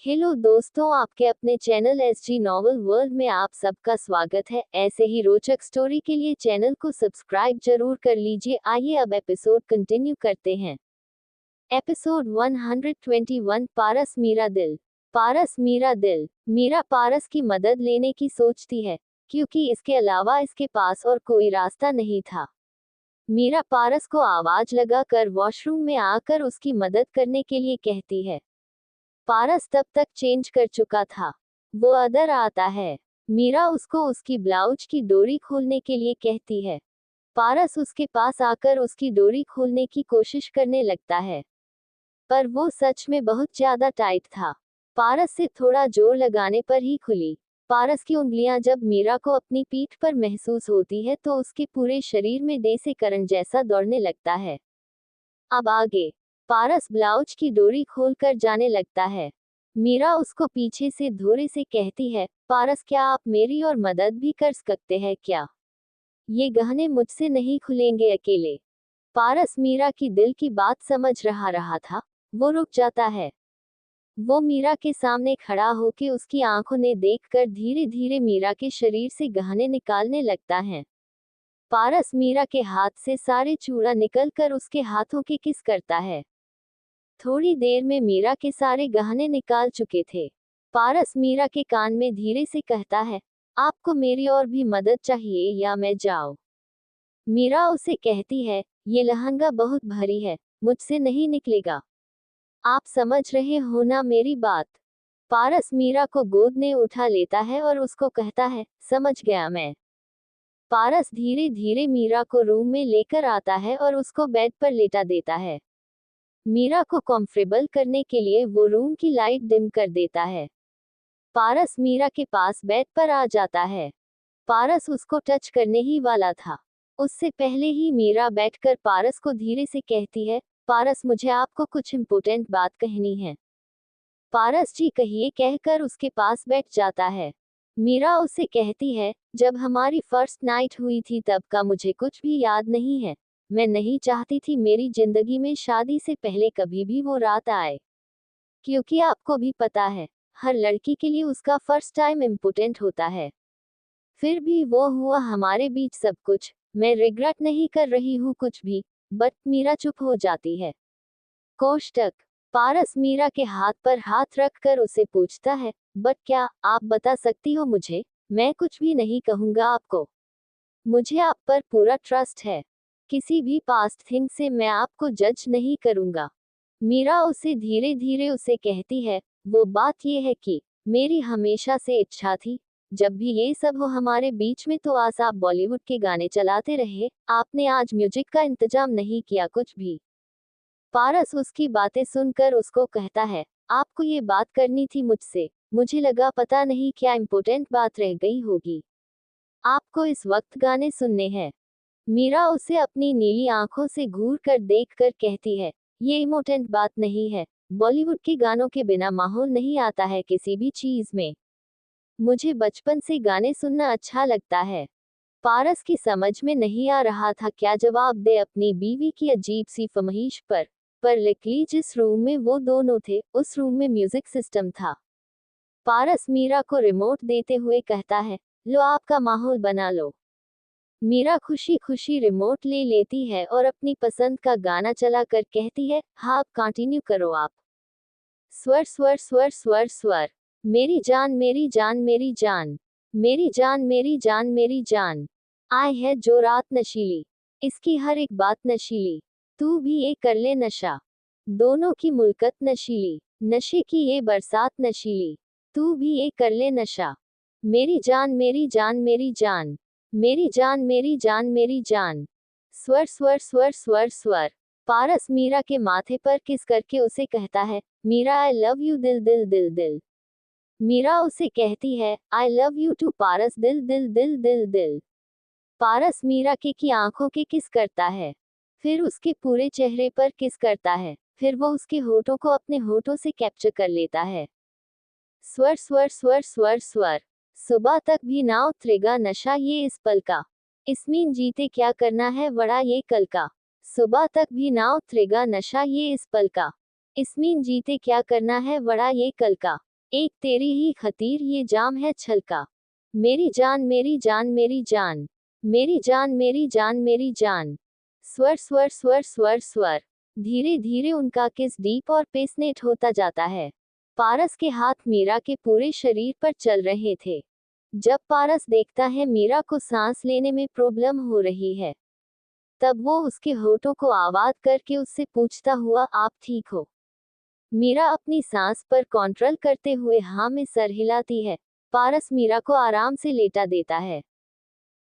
Hello दोस्तों, आपके अपने चैनल एसजी नॉवल वर्ल्ड में आप सबका स्वागत है। ऐसे ही रोचक स्टोरी के लिए चैनल को सब्सक्राइब जरूर कर लीजिए। आइए अब एपिसोड कंटिन्यू करते हैं। एपिसोड 121 पारस मेरा दिल। पारस मेरा दिल। मीरा पारस की मदद लेने की सोचती है, क्योंकि इसके अलावा इसके पास और कोई रास्ता नहीं था। मीरा पारस को आवाज लगाकर वॉशरूम में आकर उसकी मदद करने के लिए कहती है। पारस तब तक चेंज कर चुका था। वो अंदर आता है। मीरा उसको उसकी ब्लाउज की डोरी खोलने के लिए कहती है। पारस उसके पास आकर उसकी डोरी खोलने की कोशिश करने लगता है, पर वो सच में बहुत ज्यादा टाइट था। पारस से थोड़ा जोर लगाने पर ही खुली। पारस की उंगलियां जब मीरा को अपनी पीठ पर महसूस होती है तो उसके पूरे शरीर में जैसे करंट जैसा दौड़ने लगता है। अब आगे। पारस ब्लाउज की डोरी खोलकर जाने लगता है। मीरा उसको पीछे से धोरे से कहती है, पारस क्या आप मेरी और मदद भी कर सकते हैं क्या? ये गहने मुझसे नहीं खुलेंगे अकेले। पारस मीरा की दिल की बात समझ रहा था। वो रुक जाता है। वो मीरा के सामने खड़ा होकर उसकी आंखों ने देखकर धीरे धीरे मीरा के शरीर से गहने निकालने लगता है। पारस मीरा के हाथ से सारे चूड़ा निकल कर उसके हाथों के किस करता है। थोड़ी देर में मीरा के सारे गहने निकाल चुके थे। पारस मीरा के कान में धीरे से कहता है, आपको मेरी और भी मदद चाहिए या मैं जाऊं? मीरा उसे कहती है, ये लहंगा बहुत भारी है, मुझसे नहीं निकलेगा। आप समझ रहे हो ना मेरी बात? पारस मीरा को गोद में उठा लेता है और उसको कहता है, समझ गया मैं। पारस धीरे धीरे मीरा को रूम में लेकर आता है और उसको बेड पर लेटा देता है। मीरा को कंफर्टेबल करने के लिए वो रूम की लाइट डिम कर देता है। पारस मीरा के पास बेड पर आ जाता है। पारस उसको टच करने ही वाला था। उससे पहले ही मीरा बैठकर पारस को धीरे से कहती है, पारस मुझे आपको कुछ इम्पोर्टेंट बात कहनी है। पारस जी कहिए कहकर उसके पास बैठ जाता है। मीरा उसे कहती है, जब हमारी फर्स्ट नाइट हुई थी तब का मुझे कुछ भी याद नहीं है। मैं नहीं चाहती थी मेरी जिंदगी में शादी से पहले कभी भी वो रात आए, क्योंकि आपको भी पता है, हर लड़की के लिए उसका फर्स्ट टाइम इम्पोर्टेंट होता है। फिर भी वो हुआ हमारे बीच सब कुछ। मैं रिग्रेट नहीं कर रही हूँ कुछ भी। बट मीरा चुप हो जाती है। कोष्टक। पारस मीरा के हाथ पर हाथ रखकर उसे पूछता है, बट क्या आप बता सकती हो मुझे? मैं कुछ भी नहीं कहूंगा आपको। मुझे आप पर पूरा ट्रस्ट है। किसी भी पास्ट थिंग से मैं आपको जज नहीं करूंगा। मीरा उसे धीरे धीरे उसे कहती है, वो बात ये है कि मेरी हमेशा से इच्छा थी, जब भी ये सब हो हमारे बीच में तो आज आप बॉलीवुड के गाने चलाते रहे, आपने आज म्यूजिक का इंतजाम नहीं किया कुछ भी। पारस उसकी बातें सुनकर उसको कहता है, आपको ये बात करनी थी मुझसे। मुझे लगा पता नहीं क्या इम्पोर्टेंट बात रह गई होगी। आपको इस वक्त गाने सुनने हैं। मीरा उसे अपनी नीली आंखों से घूर कर देख कर कहती है, ये इम्पोर्टेंट बात नहीं है। बॉलीवुड के गानों के बिना माहौल नहीं आता है किसी भी चीज में। मुझे बचपन से गाने सुनना अच्छा लगता है। पारस की समझ में नहीं आ रहा था क्या जवाब दे अपनी बीवी की अजीब सी फरमाइश पर लिखली जिस रूम में वो दोनों थे उस रूम में म्यूजिक सिस्टम था। पारस मीरा को रिमोट देते हुए कहता है, लो आपका माहौल बना लो। मीरा खुशी खुशी रिमोट ले लेती है और अपनी पसंद का गाना चला कर कहती है, हाँ अब कंटिन्यू करो आप। स्वर स्वर स्वर स्वर स्वर। मेरी जान मेरी जान मेरी जान। मेरी जान मेरी जान मेरी जान। आए है जो रात नशीली। इसकी हर एक बात नशीली। तू भी ये कर ले नशा। दोनों की मुल्कत नशीली। नशे की ये बरसात नशीली। तू भी ये कर ले नशा। मेरी जान मेरी जान मेरी जान। मेरी जान मेरी जान मेरी जान। स्वर स्वर स्वर स्वर स्वर। पारस मीरा के माथे पर किस करके उसे कहता है, मीरा आई लव यू दिल दिल दिल दिल। मीरा उसे कहती है, आई लव यू टू पारस दिल दिल दिल दिल दिल। पारस मीरा की आंखों के किस करता है, फिर उसके पूरे चेहरे पर किस करता है, फिर वो उसके होठों को अपने होठों से कैप्चर कर लेता है। स्वर स्वर स्वर स्वर स्वर। सुबह तक भी ना उतरेगा नशा ये इस पल का। इसमीन जीते क्या करना है बड़ा ये कल का। सुबह तक भी ना उतरेगा नशा ये इस पल का। इसमीन जीते क्या करना है बड़ा ये कल का। एक तेरी ही खतीर ये जाम है छलका। मेरी जान मेरी जान मेरी जान, मेरी जान मेरी जान मेरी जान। स्वर स्वर स्वर स्वर स्वर। धीरे धीरे उनका किस डीप और पेसनेट होता जाता है। पारस के हाथ मीरा के पूरे शरीर पर चल रहे थे। जब पारस देखता है मीरा को सांस लेने में प्रॉब्लम हो रही है, तब वो उसके होठों को आवाज करके उससे पूछता हुआ, आप ठीक हो? मीरा अपनी सांस पर कंट्रोल करते हुए हाँ में सर हिलाती है। पारस मीरा को आराम से लेटा देता है।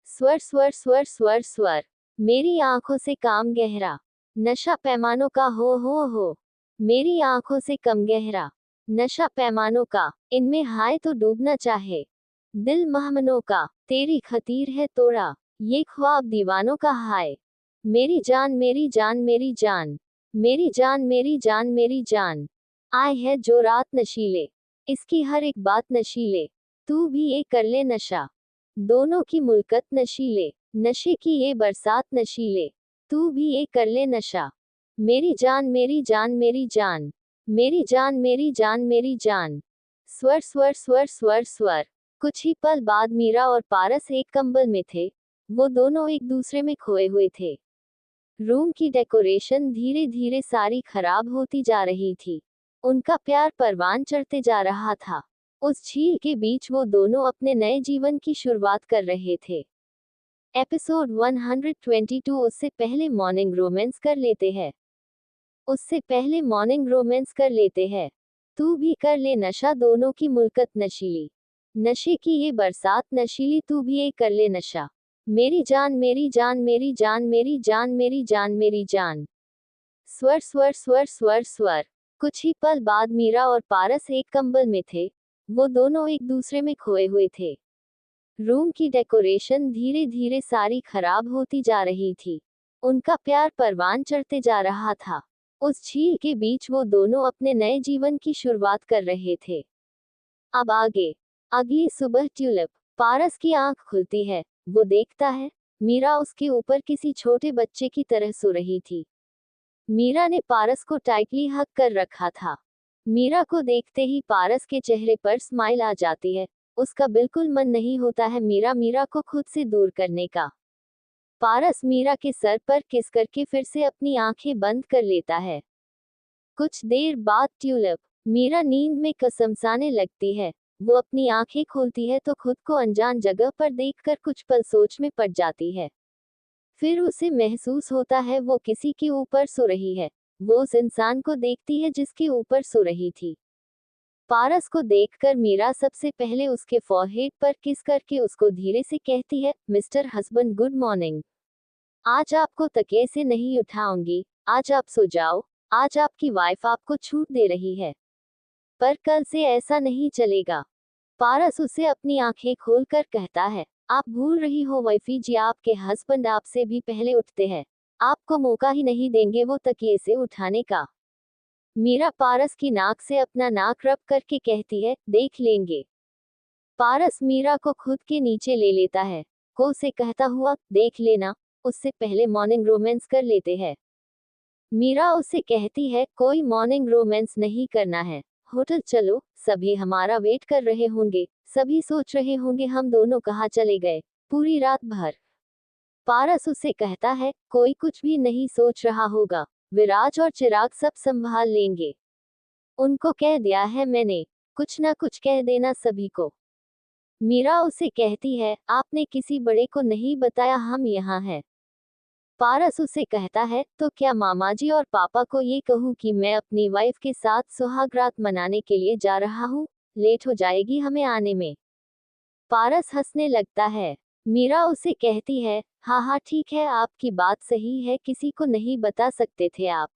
स्वर स्वर स्वर स्वर स्वर। मेरी आंखों से काम गहरा, नशा पैमानों का हो। मेरी आंखों से कम गहरा, नशा पैमानों का, इनमें हाय तो डूबना चाहे। दिल महमनों का, तेरी खतीर है तोड़ा, ये ख्वाब दीवानों का हाय। मेरी जान मेरी जान मेरी जान, मेरी जान मेरी जान मेरी जान। आए है जो रात नशीले, इसकी हर एक बात नशीले, तू भी ये कर ले नशा। दोनों की मुल्कत नशीले, नशे की ये बरसात नशीले, तू भी ये कर ले नशा। मेरी जान मेरी जान मेरी जान, मेरी जान मेरी जान मेरी जान। स्वर स्वर स्वर स्वर स्वर। कुछ ही पल बाद मीरा और पारस एक कंबल में थे। वो दोनों एक दूसरे में खोए हुए थे। रूम की डेकोरेशन धीरे धीरे सारी खराब होती जा रही थी। उनका प्यार परवान चढ़ते जा रहा था। उस झील के बीच वो दोनों अपने नए जीवन की शुरुआत कर रहे थे। एपिसोड 122। उससे पहले मॉर्निंग रोमांस कर लेते हैं। उससे पहले मॉर्निंग रोमांस कर लेते हैं। तू भी कर ले नशा, दोनों की मुल्कत नशीली, नशे की ये बरसात नशीली, तू भी ये कर ले नशा। मेरी जान मेरी जान मेरी जान मेरी जान मेरी जान मेरी जान। स्वर स्वर स्वर स्वर स्वर। कुछ ही पल बाद मीरा और पारस एक कंबल में थे। वो दोनों एक दूसरे में खोए हुए थे। रूम की डेकोरेशन धीरे धीरे सारी खराब होती जा रही थी। उनका प्यार परवान चढ़ते जा रहा था। उस झील के बीच वो दोनों अपने नए जीवन की शुरुआत कर रहे थे। अब आगे। अगली सुबह ट्यूलिप। पारस की आंख खुलती है। वो देखता है मीरा उसके ऊपर किसी छोटे बच्चे की तरह सो रही थी। मीरा ने पारस को टाइटली हक कर रखा था। मीरा को देखते ही पारस के चेहरे पर स्माइल आ जाती है। उसका बिल्कुल मन नहीं होता है मीरा को खुद से दूर करने का। पारस मीरा के सर पर किस करके फिर से अपनी आंखें बंद कर लेता है। कुछ देर बाद ट्यूलिप। मीरा नींद में कसमसाने लगती है। वो अपनी आंखें खोलती है तो खुद को अनजान जगह पर देखकर कुछ पल सोच में पड़ जाती है। फिर उसे महसूस होता है वो किसी के ऊपर सो रही है। वो उस इंसान को देखती है जिसके ऊपर सो रही थी। पारस को देखकर मीरा सबसे पहले उसके फॉरहेड पर किस करके उसको धीरे से कहती है, मिस्टर हस्बैंड गुड मॉर्निंग। आज आपको तकिए से नहीं उठाऊंगी, आज आप सो जाओ। आज आपकी वाइफ आपको छूट दे रही है, पर कल से ऐसा नहीं चलेगा। पारस उसे अपनी आंखें खोलकर कहता है, आप भूल रही हो वाइफी जी, आपके हस्बैंड आपसे भी पहले उठते हैं। आपको मौका ही नहीं देंगे वो तकिए से उठाने का। मीरा पारस की नाक से अपना नाक रब करके कहती है, देख लेंगे। पारस मीरा को खुद के नीचे ले लेता है। को से कहता हुआ, देख लेना, उससे पहले मॉर्निंग रोमांस कर लेते हैं। मीरा उसे कहती है, कोई मॉर्निंग रोमांस नहीं करना है, होटल चलो, सभी हमारा वेट कर रहे होंगे। सभी सोच रहे होंगे हम दोनों कहाँ चले गए पूरी रात भर। पारस उसे कहता है, कोई कुछ भी नहीं सोच रहा होगा, विराज और चिराग सब संभाल लेंगे। उनको कह दिया है मैंने, कुछ ना कुछ कह देना सभी को। मीरा उसे कहती है, आपने किसी बड़े को नहीं बताया हम यहाँ हैं। पारस उसे कहता है, तो क्या मामाजी और पापा को ये कहूँ कि मैं अपनी वाइफ के साथ सुहाग रात मनाने के लिए जा रहा हूँ, लेट हो जाएगी हमें आने में। पारस हंसने लगता है। मीरा उसे कहती है, हाँ ठीक है, आपकी बात सही है, किसी को नहीं बता सकते थे आप।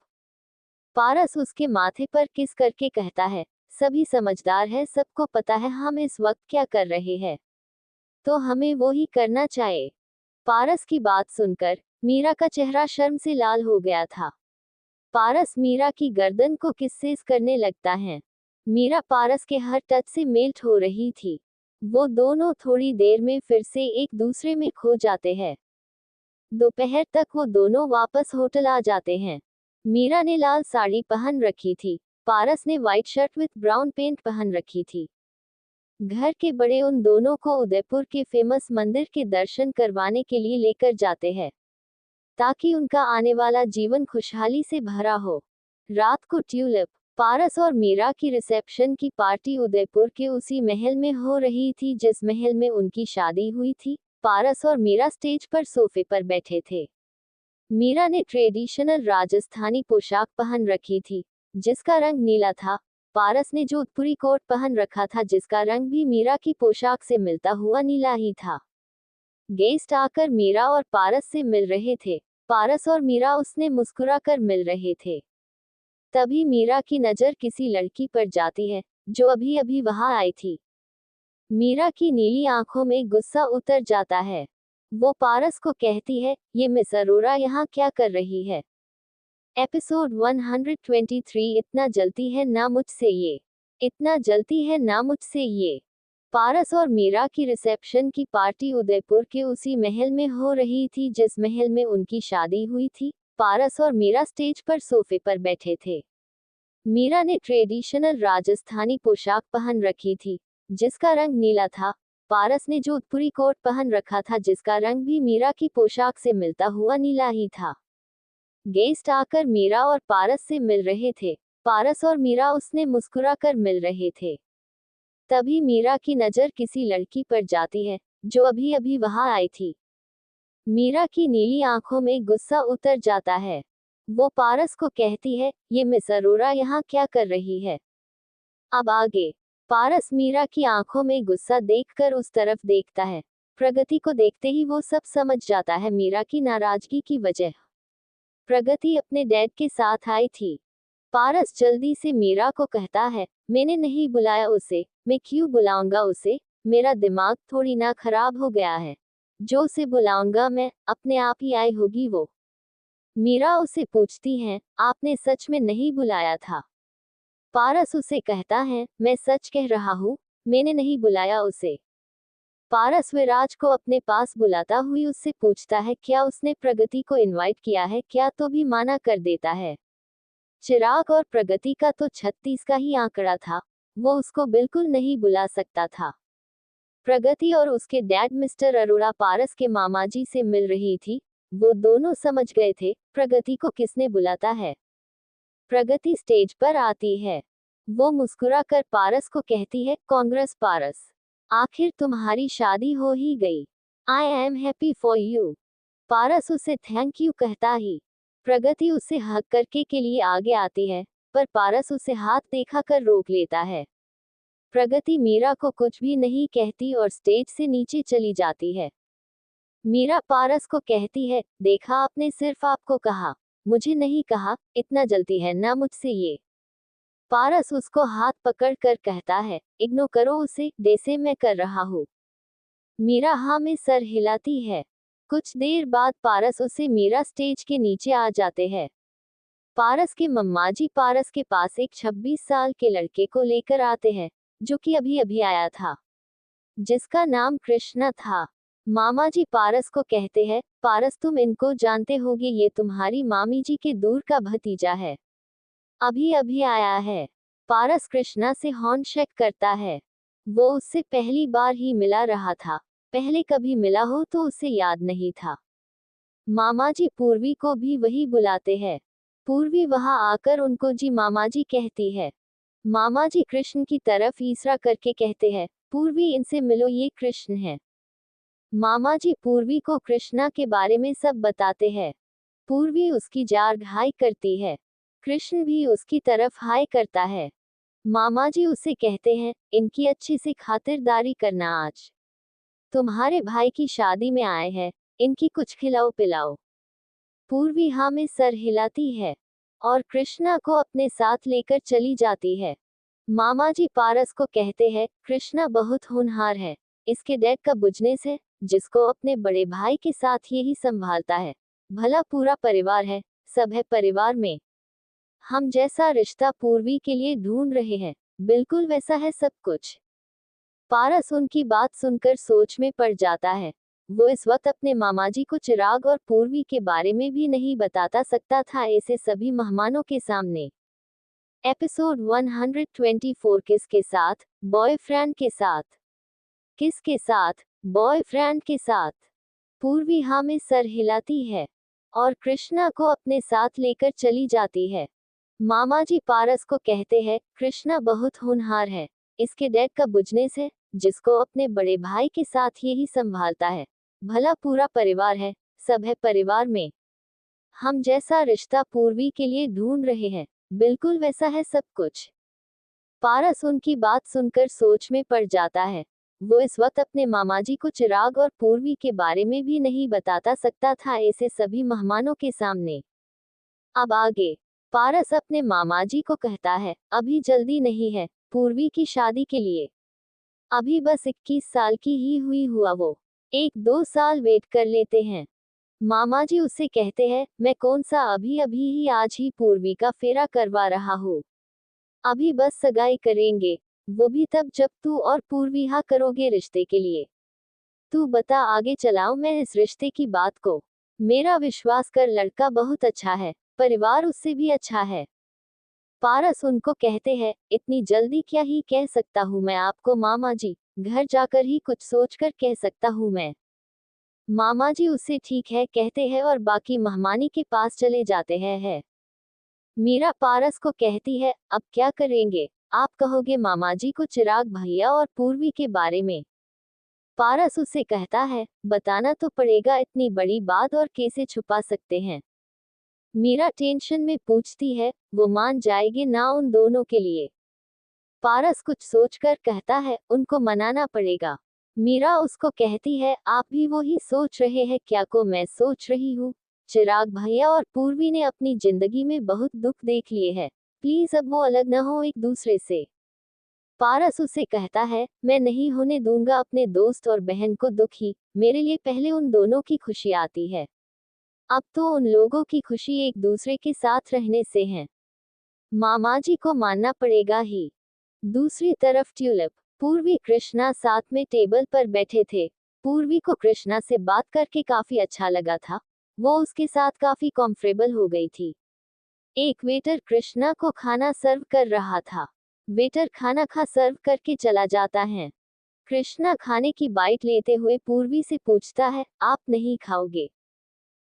पारस उसके माथे पर किस करके कहता है, सभी समझदार है, सबको पता है हम इस वक्त क्या कर रहे हैं, तो हमें वो ही करना चाहिए। पारस की बात सुनकर मीरा का चेहरा शर्म से लाल हो गया था। पारस मीरा की गर्दन को किस्सेस करने लगता है। मीरा पारस के हर टच से मेल्ट हो रही थी। वो दोनों थोड़ी देर में फिर से एक दूसरे में खो जाते हैं। दोपहर तक वो दोनों वापस होटल आ जाते हैं। मीरा ने लाल साड़ी पहन रखी थी। पारस ने white shirt with brown pant पहन रखी थी। घर के बड़े उन दोनों को उदयपुर के फेमस मंदिर के दर्शन करवाने के लिए लेकर जाते हैं, ताकि उनका आने वाला जीवन खुशहाली से भरा हो। रात को ट्यूलिप, पारस और मीरा की रिसेप्शन की पार्टी उदयपुर के उसी महल में हो रही थी जिस महल में उनकी शादी हुई थी। पारस और मीरा स्टेज पर सोफे पर बैठे थे। मीरा ने ट्रेडिशनल राजस्थानी पोशाक पहन रखी थी, जिसका रंग नीला था। पारस ने जोधपुरी कोट पहन रखा था, जिसका रंग भी मीरा की पोशाक से मिलता हुआ नीला ही था। गेस्ट आकर मीरा और पारस से मिल रहे थे। पारस और मीरा उसने मुस्कुराकर मिल रहे थे। तभी मीरा की नजर किसी लड़की पर जाती है, जो अभी अभी वहां आई थी। मीरा की नीली आंखों में गुस्सा उतर जाता है। वो पारस को कहती है, ये मिस अरोरा यहाँ क्या कर रही है? एपिसोड 123। इतना जलती है ना मुझसे ये, इतना जलती है ना मुझसे ये। पारस और मीरा की रिसेप्शन की पार्टी उदयपुर के उसी महल में हो रही थी जिस महल में उनकी शादी हुई थी। पारस और मीरा स्टेज पर सोफे पर बैठे थे। मीरा ने ट्रेडिशनल राजस्थानी पोशाक पहन रखी थी, जिसका रंग नीला था। पारस ने जोधपुरी कोट पहन रखा था, जिसका रंग भी मीरा की पोशाक से मिलता हुआ नीला ही था। गेस्ट आकर मीरा और पारस से मिल रहे थे। पारस और मीरा उसने मुस्कुराकर मिल रहे थे। तभी मीरा की नजर किसी लड़की पर जाती है, जो अभी अभी वहां आई थी। मीरा की नीली आंखों में गुस्सा उतर जाता है। वो पारस को कहती है, ये मिस अरोरा यहाँ क्या कर रही है? अब आगे। पारस मीरा की आंखों में गुस्सा देखकर उस तरफ देखता है। प्रगति को देखते ही वो सब समझ जाता है मीरा की नाराजगी की वजह। प्रगति अपने डैड के साथ आई थी। पारस जल्दी से मीरा को कहता है, मैंने नहीं बुलाया उसे, मैं क्यों बुलाऊंगा उसे? मेरा दिमाग थोड़ी ना खराब हो गया है। जो उसे बुलाऊंगा मैं, अपने आप ही आई होगी वो। मीरा उसे पूछती है, आपने सच में नहीं बुलाया था? पारस उसे कहता है, मैं सच कह रहा हूँ, मैंने नहीं बुलाया उसे। पारस विराज को अपने पास बुलाता हुई उससे पूछता है, क्या उसने प्रगति को इनवाइट किया है क्या? तो भी माना कर देता है। चिराग और प्रगति का तो 36 का ही आंकड़ा था, वो उसको बिल्कुल नहीं बुला सकता था। प्रगति और उसके डैड मिस्टर अरोड़ा पारस के मामाजी से मिल रही थी। वो दोनों समझ गए थे, प्रगति को किसने बुलाता है। प्रगति स्टेज पर आती है। वो मुस्कुराकर पारस को कहती है, कांग्रेस पारस, आखिर तुम्हारी शादी हो ही गई। I am happy for you. Paras उसे थैंक यू कहता ही प्रगति उसे हक करके के लिए आगे आती है, पर पारस उसे हाथ दिखाकर रोक लेता है। प्रगति मीरा को कुछ भी नहीं कहती और स्टेज से नीचे चली जाती है। मीरा पारस को कहती है, देखा आपने सिर्फ आपको कहा, मुझे नहीं कहा, इतना जलती है ना मुझसे ये। पारस उसको हाथ पकड़कर कहता है, इग्नोर करो उसे, जैसे मैं कर रहा हूँ। मीरा हाँ में सर हिलाती है। कुछ देर बाद पारस उसे मीरा स्टेज के नीचे आ जाते हैं। पारस के मम्माजी पारस के पास एक 26 साल के लड़के को लेकर आते हैं, जो कि अभी अभी आया था, जिसका नाम कृष्णा था। मामा जी पारस को कहते हैं, पारस तुम इनको जानते होगे, ये तुम्हारी मामी जी के दूर का भतीजा है, अभी अभी आया है। पारस कृष्णा से हैंडशेक करता है। वो उससे पहली बार ही मिला रहा था, पहले कभी मिला हो तो उसे याद नहीं था। मामाजी पूर्वी को भी वही बुलाते हैं। पूर्वी वहां आकर उनको जी मामाजी कहती है। मामाजी कृष्ण की तरफ इशारा करके कहते हैं, पूर्वी इनसे मिलो, ये कृष्ण है। मामाजी पूर्वी को कृष्णा के बारे में सब बताते हैं। पूर्वी उसकी जार हाय करती है। कृष्ण भी उसकी तरफ हाय करता है। मामाजी उसे कहते हैं, इनकी अच्छी से खातिरदारी करना, आज तुम्हारे भाई की शादी में आए हैं, इनकी कुछ खिलाओ पिलाओ। पूर्वी हाँ में सर हिलाती है और कृष्णा को अपने साथ लेकर चली जाती है। मामाजी पारस को कहते हैं, कृष्णा बहुत होनहार है, इसके डैड का बिजनेस है, जिसको अपने बड़े भाई के साथ यही संभालता है। भला पूरा परिवार है, सब है परिवार में। हम जैसा रिश्ता पूर्वी के लिए ढूंढ रहे हैं, बिल्कुल वैसा है सब कुछ। पारस उनकी बात सुनकर सोच में पड़ जाता है। वो इस वक्त अपने मामाजी को चिराग और पूर्वी के बारे में भी नहीं बताता सकता था ऐसे सभी मेहमानों के सामने। एपिसोड 124 किसके साथ? बॉयफ्रेंड के साथ। किसके साथ? बॉयफ्रेंड के साथ। पूर्वी हाँ में सर हिलाती है और कृष्णा को अपने साथ लेकर चली जाती है। मामा जी पारस को कहते हैं, कृष्णा बहुत होनहार है, इसके डैड का बिजनेस है जिसको अपने बड़े भाई के साथ यही संभालता है। भला पूरा परिवार है, सब है परिवार में। हम जैसा रिश्ता पूर्वी के लिए ढूंढ रहे हैं, बिल्कुल वैसा है सब कुछ। पारस उनकी बात सुनकर सोच में पड़ जाता है। वो इस वक्त अपने मामाजी को चिराग और पूर्वी के बारे में भी नहीं बताता सकता था ऐसे सभी मेहमानों के सामने। अब आगे पारस अपने मामाजी को कहता है, अभी जल्दी नहीं है पूर्वी की शादी के लिए। अभी बस 21 साल की ही हुई हुआ वो। 1-2 साल वेट कर लेते हैं। मामाजी उससे कहते हैं, मैं कौन सा अभी अभी ही आज ही पूर्वी का फेरा करवा रहा हूँ। अभी बस सगाई करेंगे, वो भी तब जब तू और पूर्वी हाँ करोगे रिश्ते के लिए। तू बता आगे चलाऊं मैं इस रिश्ते की बात को। मेरा विश्वास कर, लड़का बहुत अच्छा है, परिवार उससे भी अच्छा है। पारस उनको कहते हैं, इतनी जल्दी क्या ही कह सकता हूँ मैं आपको मामा जी, घर जाकर ही कुछ सोचकर कह सकता हूँ मैं। मामा जी उससे ठीक है कहते हैं और बाकी मेहमानी के पास चले जाते हैं। मीरा पारस को कहती है, अब क्या करेंगे? आप कहोगे मामा जी को चिराग भैया और पूर्वी के बारे में। पारस उसे कहता है, बताना तो पड़ेगा, इतनी बड़ी बात और कैसे छुपा सकते हैं। मीरा टेंशन में पूछती है, वो मान जाएगी ना उन दोनों के लिए? पारस कुछ सोचकर कहता है, उनको मनाना पड़ेगा। मीरा उसको कहती है, आप भी वो ही सोच रहे हैं क्या को मैं सोच रही हूँ? चिराग भैया और पूर्वी ने अपनी जिंदगी में बहुत दुख देख लिए हैं, प्लीज अब वो अलग न हो एक दूसरे से। पारस उसे कहता है, मैं नहीं होने दूंगा अपने दोस्त और बहन को दुखी, मेरे लिए पहले उन दोनों की खुशी आती है। अब तो उन लोगों की खुशी एक दूसरे के साथ रहने से है। मामाजी को मानना पड़ेगा ही। दूसरी तरफ ट्यूलिप, पूर्वी कृष्णा साथ में टेबल पर बैठे थे। पूर्वी को कृष्णा से बात करके काफी अच्छा लगा था, वो उसके साथ काफी कंफर्टेबल हो गई थी। एक वेटर कृष्णा को खाना सर्व कर रहा था। वेटर खाना खा सर्व करके चला जाता है। कृष्णा खाने की बाइट लेते हुए पूर्वी से पूछता है, आप नहीं खाओगे?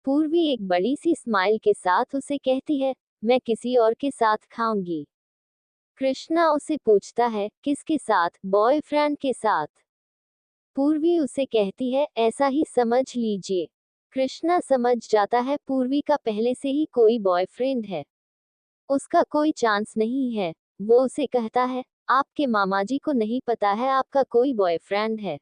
पूर्वी एक बड़ी सी स्माइल के साथ उसे कहती है, मैं किसी और के साथ खाऊंगी। कृष्णा उसे पूछता है, किसके साथ? बॉयफ्रेंड के साथ। पूर्वी उसे कहती है, ऐसा ही समझ लीजिए। कृष्णा समझ जाता है पूर्वी का पहले से ही कोई बॉयफ्रेंड है, उसका कोई चांस नहीं है। वो उसे कहता है, आपके मामाजी को नहीं पता है आपका कोई बॉयफ्रेंड है?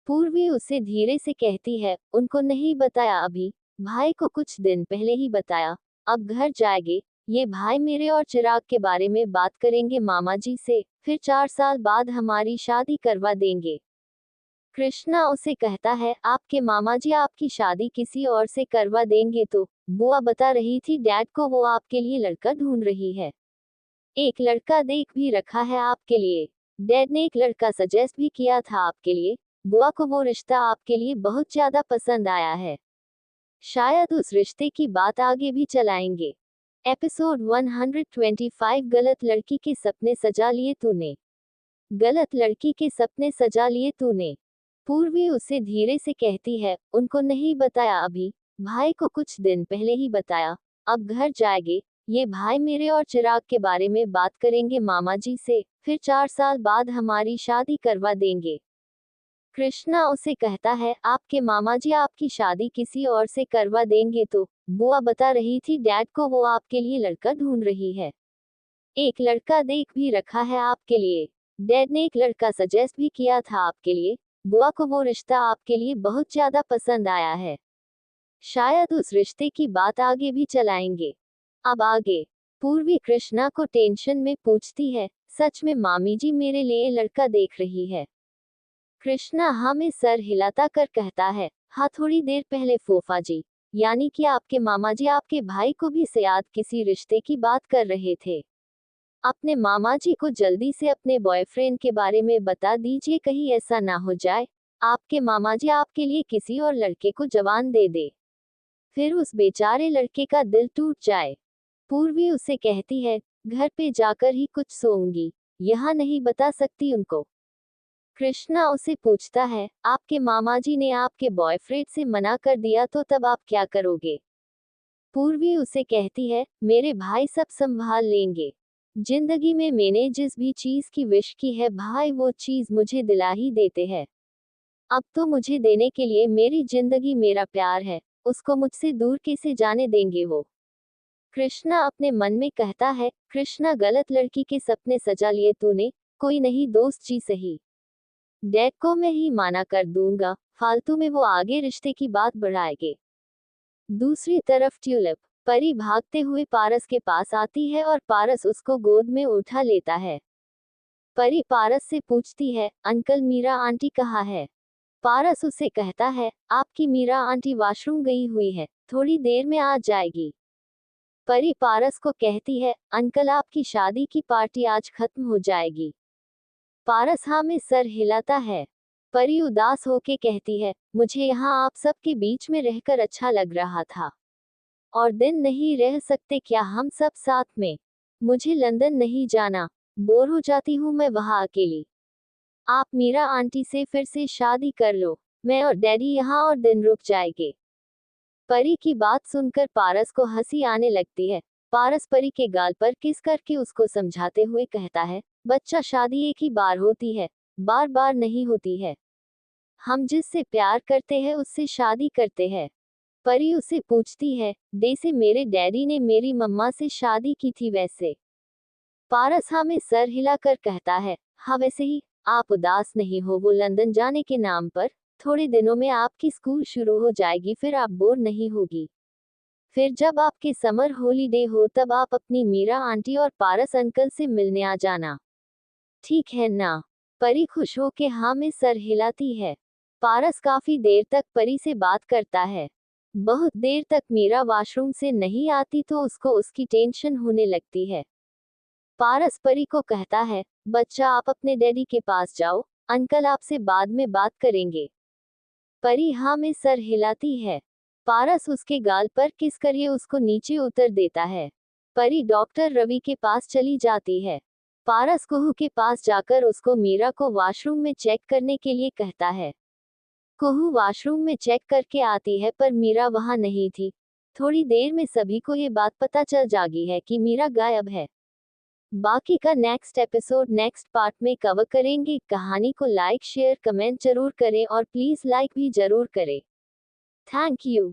पूर्वी उसे धीरे से कहती है, उनको नहीं बताया अभी, भाई को कुछ दिन पहले ही बताया। अब घर जाएंगे, ये भाई मेरे और चिराग के बारे में बात करेंगे मामा जी से, फिर 4 साल बाद हमारी शादी करवा देंगे। कृष्णा उसे कहता है, आपके मामा जी आपकी शादी किसी और से करवा देंगे तो? बुआ बता रही थी डैड को वो आपके लिए लड़का ढूंढ रही है। एक लड़का देख भी रखा है आपके लिए। डैड ने एक लड़का सजेस्ट भी किया था आपके लिए। बुआ को वो रिश्ता आपके लिए बहुत ज्यादा पसंद आया है, शायद उस रिश्ते की बात आगे भी चलाएंगे। एपिसोड 125 गलत लड़की के सपने सजा लिए तूने। गलत लड़की के सपने सजा लिए तूने। पूर्वी उसे धीरे से कहती है, उनको नहीं बताया अभी, भाई को कुछ दिन पहले ही बताया। अब घर जाएंगे, ये भाई मेरे और चिराग के बारे में बात करेंगे मामा जी से, फिर 4 साल बाद हमारी शादी करवा देंगे। कृष्णा उसे कहता है, आपके मामा जी आपकी शादी किसी और से करवा देंगे तो? बुआ बता रही थी डैड को वो आपके लिए लड़का ढूंढ रही है। एक लड़का देख भी रखा है आपके लिए। डैड ने एक लड़का सजेस्ट भी किया था आपके लिए। बुआ को वो रिश्ता आपके लिए बहुत ज्यादा पसंद आया है, शायद उस रिश्ते की बात आगे भी चलाएंगे। अब आगे पूर्वी कृष्णा को टेंशन में पूछती है, सच में मामी जी मेरे लिए लड़का देख रही है? कृष्णा हाँ में सर हिलाता कर कहता है, हाँ थोड़ी देर पहले फूफा जी, यानी कि आपके मामा जी आपके भाई को भी सयाद किसी रिश्ते की बात कर रहे थे। अपने मामा जी को जल्दी से अपने बॉयफ्रेंड के बारे में बता दीजिए, कहीं ऐसा ना हो जाए आपके मामा जी आपके लिए किसी और लड़के को जवान दे दे, फिर उस बेचारे लड़के का दिल टूट जाए। पूर्वी उसे कहती है, घर पे जाकर ही कुछ सोऊंगी, यहाँ नहीं बता सकती उनको। कृष्णा उसे पूछता है, आपके मामाजी ने आपके बॉयफ्रेंड से मना कर दिया तो तब आप क्या करोगे? पूर्वी उसे कहती है, मेरे भाई सब संभाल लेंगे। जिंदगी में मैंने जिस भी चीज की विश की है भाई वो चीज मुझे दिला ही देते हैं। अब तो मुझे देने के लिए मेरी जिंदगी मेरा प्यार है, उसको मुझसे दूर कैसे जाने देंगे वो। कृष्णा अपने मन में कहता है, कृष्णा गलत लड़की के सपने सजा लिए तूने, कोई नहीं दोस्त जी सही। डैड को मैं ही माना कर दूंगा, फालतू में वो आगे रिश्ते की बात बढ़ाएंगे। दूसरी तरफ ट्यूलिप परी भागते हुए पारस के पास आती है और पारस उसको गोद में उठा लेता है। परी पारस से पूछती है, अंकल मीरा आंटी कहाँ है? पारस उसे कहता है, आपकी मीरा आंटी वॉशरूम गई हुई है, थोड़ी देर में आ जाएगी। परी पारस को कहती है, अंकल आपकी शादी की पार्टी आज खत्म हो जाएगी। पारस हाँ में सर हिलाता है। परी उदास होके कहती है, मुझे यहाँ आप सबके बीच में रहकर अच्छा लग रहा था। और दिन नहीं रह सकते क्या हम सब साथ में? मुझे लंदन नहीं जाना, बोर हो जाती हूँ मैं वहाँ अकेली। आप मीरा आंटी से फिर से शादी कर लो, मैं और डैडी यहाँ और दिन रुक जाएंगे। परी की बात सुनकर पारस को हंसी आने लगती है। पारस परी के गाल पर किस करके उसको समझाते हुए कहता है, बच्चा शादी एक ही बार होती है, बार बार नहीं होती है। हम जिससे प्यार करते हैं उससे शादी करते हैं। परी उसे पूछती है, जैसे मेरे डैडी ने मेरी मम्मा से शादी की थी वैसे? पारस हाँ में सर हिलाकर कहता है, हाँ वैसे ही। आप उदास नहीं हो वो लंदन जाने के नाम पर? थोड़े दिनों में आपकी स्कूल शुरू हो जाएगी, फिर आप बोर नहीं होगी। फिर जब आपके समर हॉलीडे हो तब आप अपनी मीरा आंटी और पारस अंकल से मिलने आ जाना। ठीक है ना? परी खुश होके हाँ में सर हिलाती है। पारस काफी देर तक परी से बात करता है। बहुत देर तक मीरा वॉशरूम से नहीं आती तो उसको उसकी टेंशन होने लगती है। पारस परी को कहता है, बच्चा आप अपने डैडी के पास जाओ, अंकल आपसे बाद में बात करेंगे। परी हाँ में सर हिलाती है। पारस उसके गाल पर किस करिए उसको नीचे उतर देता है। परी डॉक्टर रवि के पास चली जाती है। पारस कुहू के पास जाकर उसको मीरा को वॉशरूम में चेक करने के लिए कहता है। कुहू वॉशरूम में चेक करके आती है पर मीरा वहां नहीं थी। थोड़ी देर में सभी को ये बात पता चल जाती है कि मीरा गायब है। बाकी का नेक्स्ट एपिसोड नेक्स्ट पार्ट में कवर करेंगे। कहानी को लाइक शेयर कमेंट जरूर करें और प्लीज लाइक भी जरूर करें। Thank you.